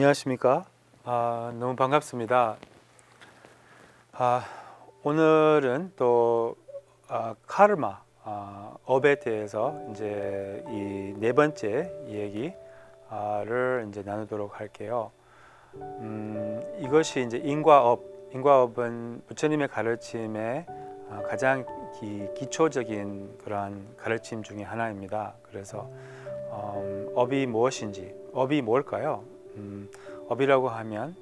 안녕하십니까? 너무 반갑습니다. 오늘은 또 카르마 업에 대해서 이제 이 네 번째 얘기를 이제 나누도록 할게요. 이것이 이제 인과업은 부처님의 가르침의 가장 기초적인 그러한 가르침 중에 하나입니다. 그래서 업이 무엇인지, 업이 뭘까요? 업이라고 하면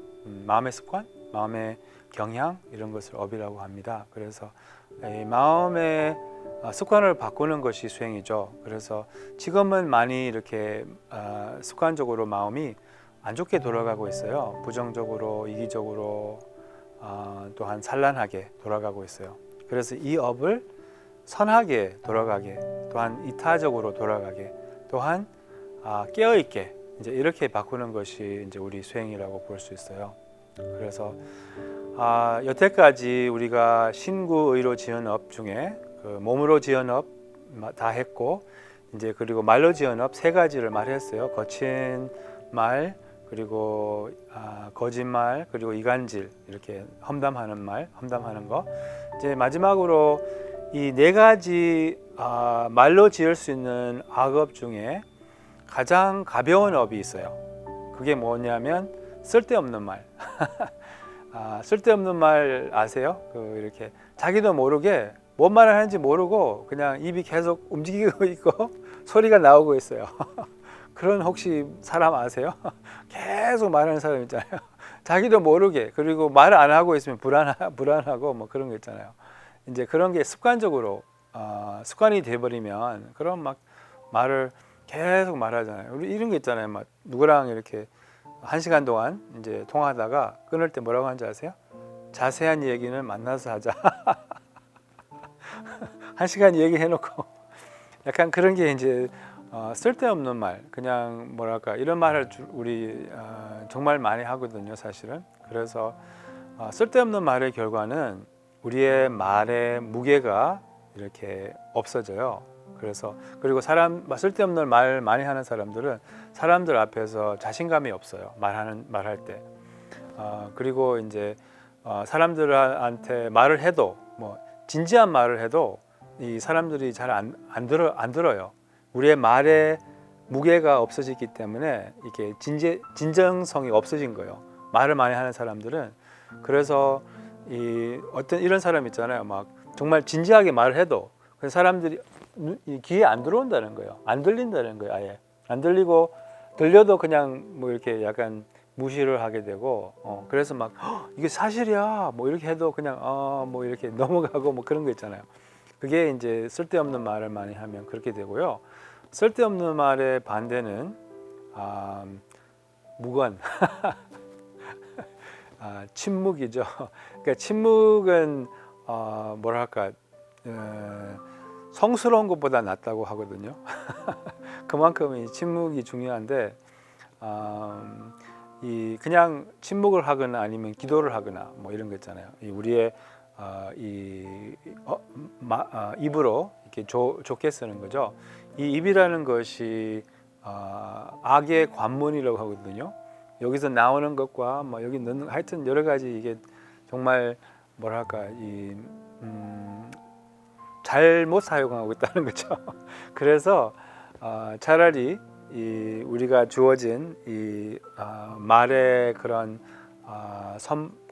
마음의 습관, 마음의 경향 이런 것을 업이라고 합니다. 그래서 이 마음의 습관을 바꾸는 것이 수행이죠. 그래서 지금은 많이 이렇게 습관적으로 마음이 안 좋게 돌아가고 있어요. 부정적으로, 이기적으로, 또한 산란하게 돌아가고 있어요. 그래서 이 업을 선하게 돌아가게, 또한 이타적으로 돌아가게, 또한 깨어있게 이제 이렇게 바꾸는 것이 이제 우리 수행이라고 볼 수 있어요. 그래서 여태까지 우리가 신구의로 지은 업 중에 그 몸으로 지은 업 다 했고, 이제 그리고 말로 지은 업 세 가지를 말했어요. 거친 말, 그리고 거짓말, 그리고 이간질, 이렇게 험담하는 말, 험담하는 거. 이제 마지막으로 이 네 가지 말로 지을 수 있는 악업 중에 가장 가벼운 업이 있어요. 그게 뭐냐면 쓸데없는 말. 쓸데없는 말 아세요? 이렇게 자기도 모르게 뭔 말을 하는지 모르고 그냥 입이 계속 움직이고 있고 소리가 나오고 있어요. 그런 혹시 사람 아세요? 계속 말하는 사람 있잖아요. 자기도 모르게, 그리고 말을 안 하고 있으면 불안하고 뭐 그런 거 있잖아요. 이제 그런 게 습관적으로 습관이 돼버리면 그런 막 말을 계속 말하잖아요. 우리 이런 거 있잖아요. 막 누구랑 이렇게 1시간 동안 이제 통화하다가 끊을 때 뭐라고 하는지 아세요? 자세한 얘기는 만나서 하자. 1시간 얘기해놓고 약간 그런 게 이제 쓸데없는 말, 그냥 뭐랄까 이런 말을 우리 정말 많이 하거든요, 사실은. 그래서 쓸데없는 말의 결과는 우리의 말의 무게가 이렇게 없어져요. 그래서 그리고 쓸데없는 말 많이 하는 사람들은 사람들 앞에서 자신감이 없어요. 말할 때. 그리고 이제 사람들한테 말을 해도 뭐 진지한 말을 해도 이 사람들이 잘 안 들어요. 우리의 말의 무게가 없어지기 때문에 이게 진정성이 없어진 거예요. 말을 많이 하는 사람들은. 그래서 어떤 이런 사람 있잖아요. 막 정말 진지하게 말을 해도 그 사람들이 귀에 안 들어온다는 거예요. 안 들린다는 거예요. 아예 안 들리고, 들려도 그냥 뭐 이렇게 약간 무시를 하게 되고, 그래서 막 이게 사실이야 뭐 이렇게 해도 그냥 뭐 이렇게 넘어가고 뭐 그런 거 있잖아요. 그게 이제 쓸데없는 말을 많이 하면 그렇게 되고요. 쓸데없는 말의 반대는 무건. 침묵이죠. 그러니까 침묵은 뭐랄까 성스러운 것보다 낫다고 하거든요. 그만큼 이 침묵이 중요한데, 그냥 침묵을 하거나 아니면 기도를 하거나 뭐 이런 거 있잖아요. 우리의 입으로 이렇게 좋게 쓰는 거죠. 이 입이라는 것이 악의 관문이라고 하거든요. 여기서 나오는 것과 뭐 여기 넣는, 하여튼 여러 가지 이게 정말 뭐랄까 잘못 사용하고 있다는 거죠. 그래서 차라리 우리가 주어진 말의 그런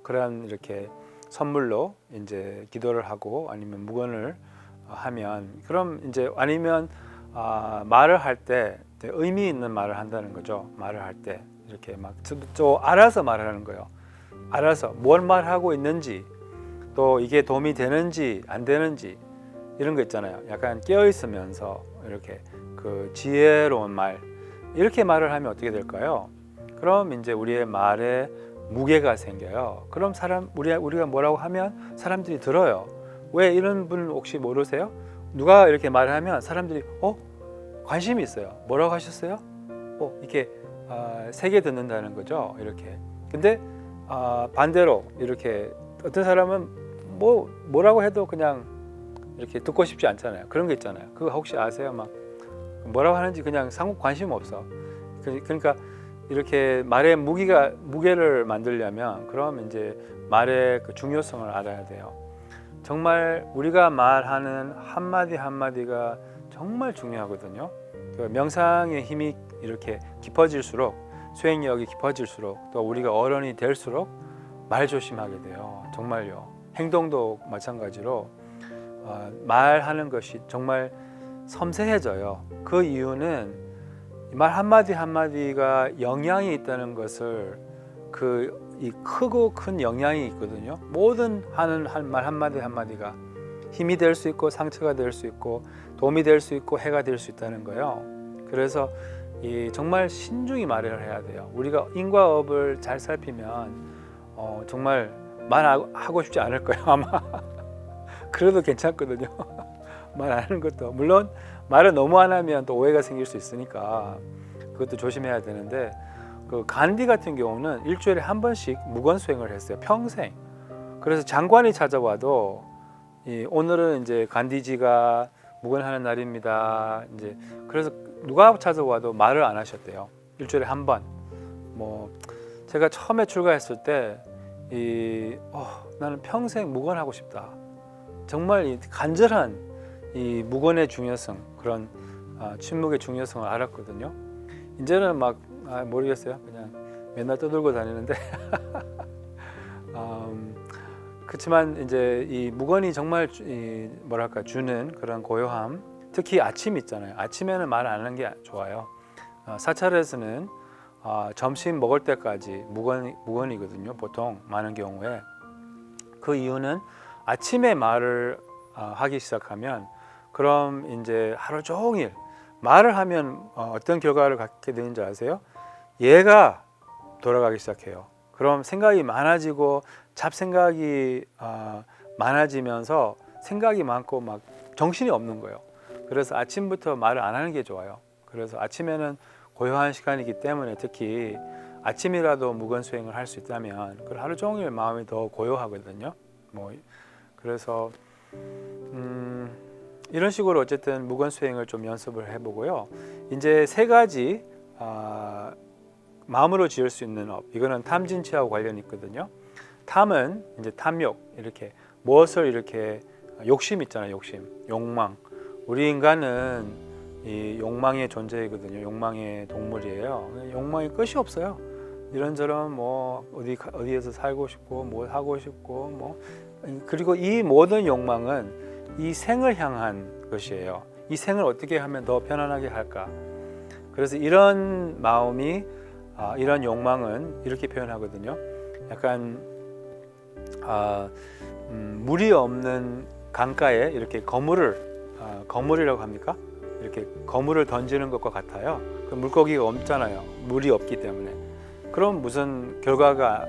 그런 이렇게 선물로 이제 기도를 하고 아니면 묵언을 하면, 그럼 이제 아니면 말을 할 때 의미 있는 말을 한다는 거죠. 말을 할 때 이렇게 막 알아서 말하는 거예요. 알아서 뭘 말하고 있는지, 또 이게 도움이 되는지 안 되는지 이런 거 있잖아요. 약간 깨어 있으면서 이렇게 그 지혜로운 말, 이렇게 말을 하면 어떻게 될까요? 그럼 이제 우리의 말에 무게가 생겨요. 그럼 우리가 뭐라고 하면 사람들이 들어요. 왜 이런 분 혹시 모르세요? 누가 이렇게 말을 하면 사람들이 관심이 있어요. 뭐라고 하셨어요? 이렇게 세게 듣는다는 거죠. 이렇게. 근데 반대로 이렇게 어떤 사람은 뭐라고 해도 그냥 이렇게 듣고 싶지 않잖아요. 그런 게 있잖아요. 그거 혹시 아세요? 막 뭐라고 하는지 그냥 관심 없어. 그러니까 이렇게 말의 무게를 만들려면 그럼 이제 말의 그 중요성을 알아야 돼요. 정말 우리가 말하는 한마디 한마디가 정말 중요하거든요. 그 명상의 힘이 이렇게 깊어질수록, 수행력이 깊어질수록, 또 우리가 어른이 될수록 말 조심하게 돼요. 정말요. 행동도 마찬가지로 말하는 것이 정말 섬세해져요. 그 이유는 말 한마디 한마디가 영향이 있다는 것을, 이 크고 큰 영향이 있거든요. 모든 하는 말 한마디 한마디가 힘이 될 수 있고 상처가 될 수 있고 도움이 될 수 있고 해가 될 수 있다는 거예요. 그래서 정말 신중히 말을 해야 돼요. 우리가 인과 업을 잘 살피면 정말 말하고 싶지 않을 거예요, 아마. 그래도 괜찮거든요. 말 안 하는 것도, 물론 말을 너무 안 하면 또 오해가 생길 수 있으니까 그것도 조심해야 되는데, 그 간디 같은 경우는 일주일에 한 번씩 무건 수행을 했어요, 평생. 그래서 장관이 찾아와도 오늘은 이제 간디지가 무건하는 날입니다. 이제 그래서 누가 찾아와도 말을 안 하셨대요. 일주일에 한 번. 뭐 제가 처음에 출가했을 때 나는 평생 무건하고 싶다. 정말 이 간절한 이 무건의 중요성, 그런 침묵의 중요성을 알았거든요. 이제는 막 모르겠어요. 그냥 맨날 떠들고 다니는데 그렇지만 이제 이 무건이 정말 뭐랄까 주는 그런 고요함, 특히 아침 있잖아요. 아침에는 말 안 하는 게 좋아요. 사찰에서는 점심 먹을 때까지 무건이거든요. 보통 많은 경우에. 그 이유는 아침에 말을 하기 시작하면 그럼 이제 하루 종일 말을 하면 어떤 결과를 갖게 되는지 아세요? 얘가 돌아가기 시작해요. 그럼 생각이 많아지고 잡생각이 많아지면서 생각이 많고 막 정신이 없는 거예요. 그래서 아침부터 말을 안 하는 게 좋아요. 그래서 아침에는 고요한 시간이기 때문에 특히 아침이라도 무건 수행을 할 수 있다면 그 하루 종일 마음이 더 고요하거든요. 그래서 이런 식으로 어쨌든 무건 수행을 좀 연습을 해보고요. 이제 세 가지 마음으로 지을 수 있는 업, 이거는 탐진치하고 관련이 있거든요. 탐은 이제 탐욕, 이렇게 무엇을 이렇게 욕심 있잖아요. 욕망. 우리 인간은 이 욕망의 존재이거든요. 욕망의 동물이에요. 욕망이 끝이 없어요. 이런저런 뭐 어디에서 살고 싶고 뭐 하고 싶고 뭐, 그리고 이 모든 욕망은 이 생을 향한 것이에요. 이 생을 어떻게 하면 더 편안하게 할까? 그래서 이런 마음이 이런 욕망은 이렇게 표현하거든요. 약간 물이 없는 강가에 이렇게 거물이라고 합니까? 이렇게 거물을 던지는 것과 같아요. 그 물고기가 없잖아요. 물이 없기 때문에. 그럼 무슨 결과가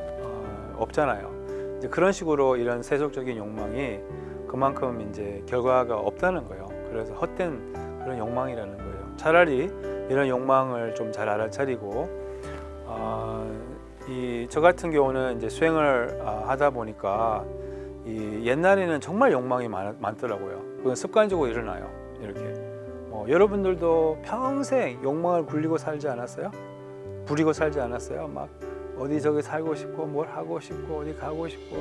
없잖아요. 이제 그런 식으로 이런 세속적인 욕망이 그만큼 이제 결과가 없다는 거예요. 그래서 헛된 그런 욕망이라는 거예요. 차라리 이런 욕망을 좀 잘 알아차리고 저 같은 경우는 이제 수행을 하다 보니까 옛날에는 정말 욕망이 많더라고요. 그건 습관적으로 일어나요. 이렇게 여러분들도 평생 욕망을 굴리고 살지 않았어요? 부리고 살지 않았어요? 막 어디 저기 살고 싶고 뭘 하고 싶고 어디 가고 싶고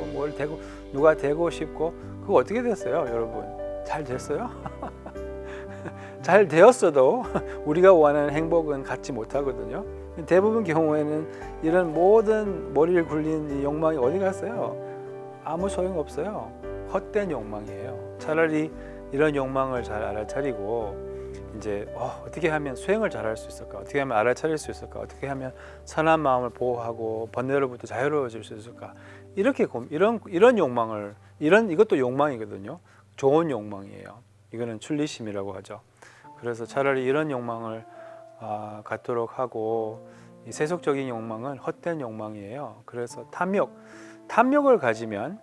누가 되고 싶고, 그거 어떻게 됐어요, 여러분? 잘 됐어요? 잘 되었어도 우리가 원하는 행복은 갖지 못하거든요. 대부분 경우에는 이런 모든 머리를 굴린 이 욕망이 어디 갔어요? 아무 소용 없어요. 헛된 욕망이에요. 차라리 이런 욕망을 잘 알아차리고 이제 어떻게 하면 수행을 잘 할 수 있을까? 어떻게 하면 알아차릴 수 있을까? 어떻게 하면 선한 마음을 보호하고 번뇌로부터 자유로워질 수 있을까? 이렇게 이런 욕망을 이것도 욕망이거든요. 좋은 욕망이에요. 이거는 출離심이라고 하죠. 그래서 차라리 이런 욕망을 갖도록 하고, 이 세속적인 욕망은 헛된 욕망이에요. 그래서 탐욕을 가지면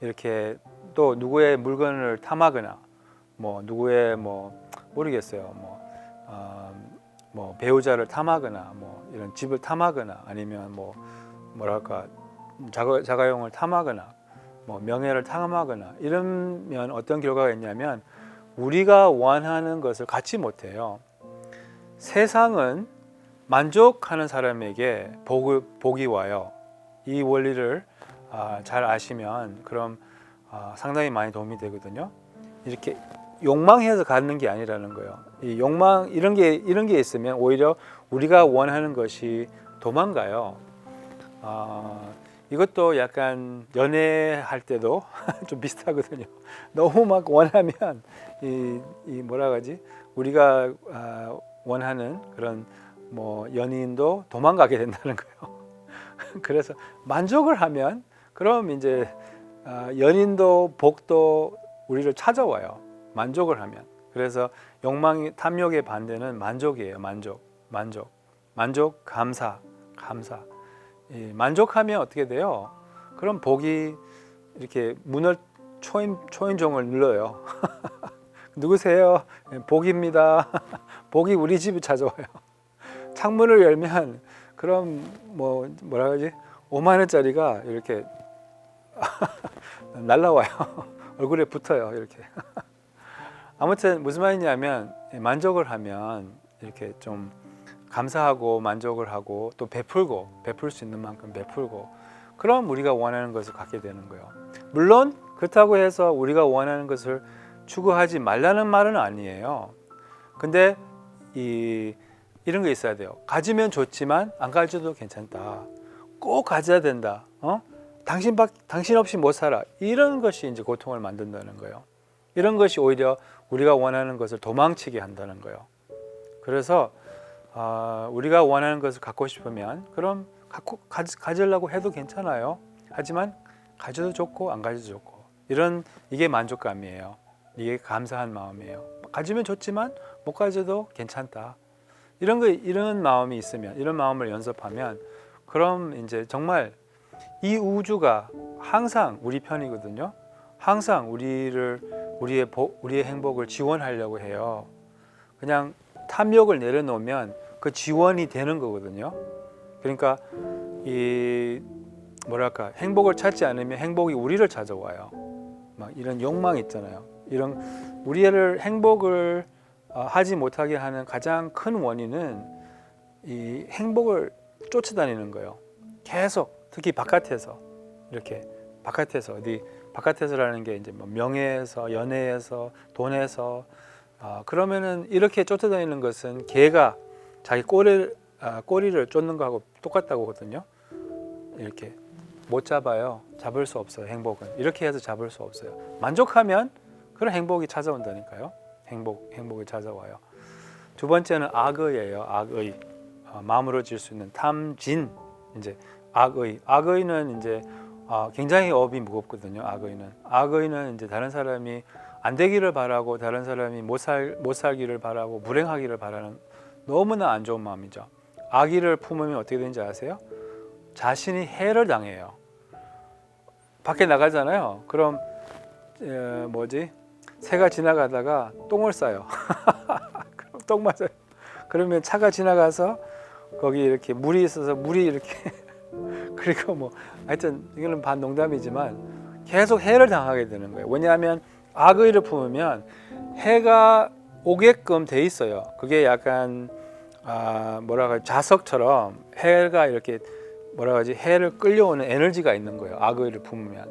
이렇게 또 누구의 물건을 탐하거나 뭐 누구의 모르겠어요. 뭐 배우자를 탐하거나 뭐 이런 집을 탐하거나 아니면 뭐랄까 자가용을 탐하거나 뭐 명예를 탐하거나 이러면 어떤 결과가 있냐면 우리가 원하는 것을 갖지 못해요. 세상은 만족하는 사람에게 복이 와요. 이 원리를 잘 아시면 그럼 상당히 많이 도움이 되거든요. 이렇게 욕망해서 갖는 게 아니라는 거예요. 이 욕망 이런 게 있으면 오히려 우리가 원하는 것이 도망가요. 이것도 약간 연애할 때도 좀 비슷하거든요. 너무 막 원하면 이 뭐라 하지? 우리가 원하는 그런 뭐 연인도 도망가게 된다는 거예요. 그래서 만족을 하면 그럼 이제 연인도 복도 우리를 찾아와요. 만족을 하면. 그래서 탐욕의 반대는 만족이에요. 만족, 감사. 만족하면 어떻게 돼요? 그럼 복이 이렇게 문을 초인종을 눌러요. 누구세요? 복입니다. 복이 우리 집에 찾아와요. 창문을 열면 그럼 뭐라 그러지? 5만 원짜리가 이렇게 날라와요. 얼굴에 붙어요. 이렇게. 아무튼 무슨 말이냐면 만족을 하면 이렇게 좀 감사하고 만족을 하고 또 베풀 수 있는 만큼 베풀고 그럼 우리가 원하는 것을 갖게 되는 거예요. 물론 그렇다고 해서 우리가 원하는 것을 추구하지 말라는 말은 아니에요. 근데 이런 거 있어야 돼요. 가지면 좋지만 안 가져도 괜찮다. 꼭 가져야 된다. 당신 없이 못 살아. 이런 것이 이제 고통을 만든다는 거예요. 이런 것이 오히려 우리가 원하는 것을 도망치게 한다는 거예요. 그래서 우리가 원하는 것을 갖고 싶으면 그럼 가지려고 해도 괜찮아요. 하지만 가져도 좋고 안 가져도 좋고 이게 만족감이에요. 이게 감사한 마음이에요. 가지면 좋지만 못 가져도 괜찮다. 이런 마음이 있으면 이런 마음을 연습하면 그럼 이제 정말 이 우주가 항상 우리 편이거든요. 항상 우리의 행복을 지원하려고 해요. 그냥 탐욕을 내려놓으면 그 지원이 되는 거거든요. 그러니까 행복을 찾지 않으면 행복이 우리를 찾아와요. 막 이런 욕망이 있잖아요. 이런 우리를 행복을 하지 못하게 하는 가장 큰 원인은 이 행복을 쫓아다니는 거예요. 계속 특히 바깥에서 바깥에서라는 게 이제 뭐 명예에서 연애에서 돈에서 그러면은 이렇게 쫓아다니는 것은 개가 자기 꼬리를 쫓는 거하고 똑같다고 하거든요. 이렇게 못 잡아요. 잡을 수 없어요. 행복은 이렇게 해서 잡을 수 없어요. 만족하면 그런 행복이 찾아온다니까요. 행복이 찾아와요. 두 번째는 악의예요. 악의. 마음으로 질 수 있는 탐진. 이제 악의는 이제 굉장히 업이 무겁거든요. 악의는 이제 다른 사람이 안 되기를 바라고 다른 사람이 못 살기를 바라고 불행하기를 바라는 너무나 안 좋은 마음이죠. 악의를 품으면 어떻게 되는지 아세요? 자신이 해를 당해요. 밖에 나가잖아요. 그럼 새가 지나가다가 똥을 싸요. 그럼 똥 맞아요. 그러면 차가 지나가서 거기 이렇게 물이 있어서 물이 이렇게 그리고 하여튼 이거는 반 농담이지만 계속 해를 당하게 되는 거예요. 왜냐하면 악의를 품으면 해가 오게끔 돼 있어요. 그게 약간 자석처럼 해가 이렇게 해를 끌려오는 에너지가 있는 거예요. 악의를 품으면.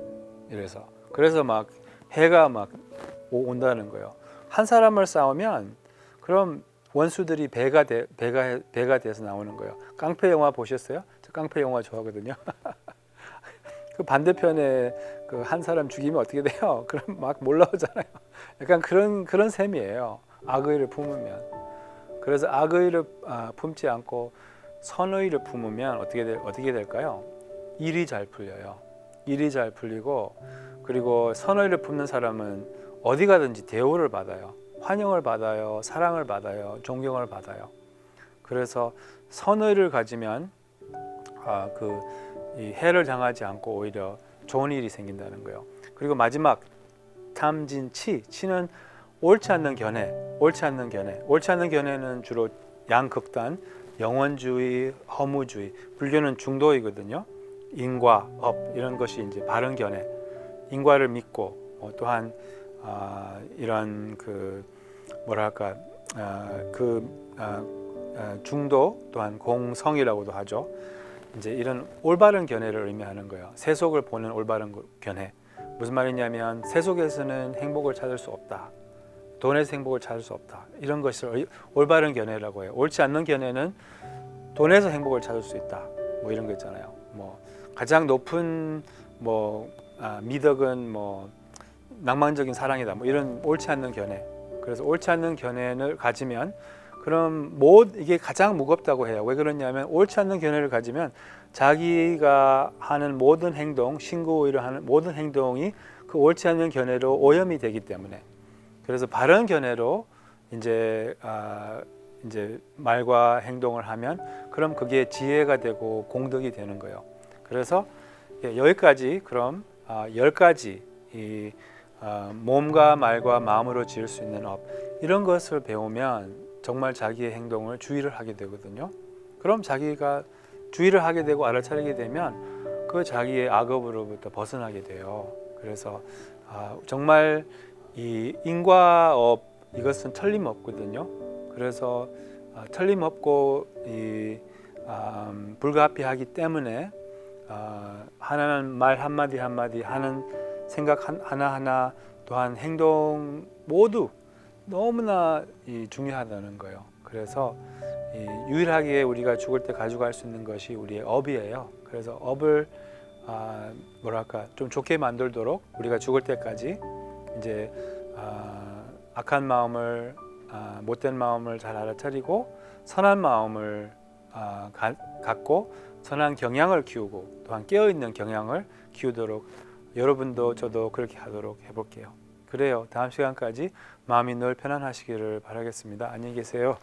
그래서 막 해가 막 온다는 거예요. 한 사람을 싸우면 그럼 원수들이 배가 돼서 나오는 거예요. 깡패 영화 보셨어요? 저 깡패 영화 좋아하거든요. 그 반대편에 그 한 사람 죽이면 어떻게 돼요? 그럼 막 몰라오잖아요. 약간 그런 셈이에요. 악의를 품으면. 그래서 악의를 품지 않고 선의를 품으면 어떻게 될까요? 일이 잘 풀려요. 일이 잘 풀리고 그리고 선의를 품는 사람은 어디 가든지 대우를 받아요. 환영을 받아요. 사랑을 받아요. 존경을 받아요. 그래서 선의를 가지면 이 해를 당하지 않고 오히려 좋은 일이 생긴다는 거예요. 그리고 마지막 탐진치. 치는 옳지 않는 견해. 옳지 않는 견해는 주로 양극단, 영원주의, 허무주의. 불교는 중도이거든요. 인과, 업 이런 것이 이제 바른 견해. 인과를 믿고 또한 이런 중도 또한 공성이라고도 하죠. 이제 이런 올바른 견해를 의미하는 거예요. 세속을 보는 올바른 견해. 무슨 말이냐면 세속에서는 행복을 찾을 수 없다. 돈에서 행복을 찾을 수 없다. 이런 것을 올바른 견해라고 해요. 옳지 않는 견해는 돈에서 행복을 찾을 수 있다. 뭐 이런 거 있잖아요. 뭐 가장 높은 미덕은 뭐 낭만적인 사랑이다. 뭐 이런 옳지 않는 견해. 그래서 옳지 않는 견해를 가지면 그럼 이게 가장 무겁다고 해요. 왜 그러냐면 옳지 않는 견해를 가지면 자기가 하는 모든 행동, 신고의를 하는 모든 행동이 그 옳지 않는 견해로 오염이 되기 때문에. 그래서 바른 견해로 이제 말과 행동을 하면 그럼 그게 지혜가 되고 공덕이 되는 거예요. 그래서 여기까지 그럼 10가지 몸과 말과 마음으로 지을 수 있는 업, 이런 것을 배우면 정말 자기의 행동을 주의를 하게 되거든요. 그럼 자기가 주의를 하게 되고 알아차리게 되면 그 자기의 악업으로부터 벗어나게 돼요. 그래서 정말 이 인과업, 이것은 틀림없거든요. 그래서 틀림없고 불가피하기 때문에 하나는 말 한마디 한마디, 하는 생각 하나하나, 또한 행동 모두 너무나 중요하다는 거예요. 그래서 유일하게 우리가 죽을 때 가져갈 수 있는 것이 우리의 업이에요. 그래서 업을 좀 좋게 만들도록 우리가 죽을 때까지 이제 악한 마음을, 못된 마음을 잘 알아차리고 선한 마음을 갖고 선한 경향을 키우고 또한 깨어있는 경향을 키우도록 여러분도 저도 그렇게 하도록 해볼게요. 그래요. 다음 시간까지 마음이 늘 편안하시기를 바라겠습니다. 안녕히 계세요.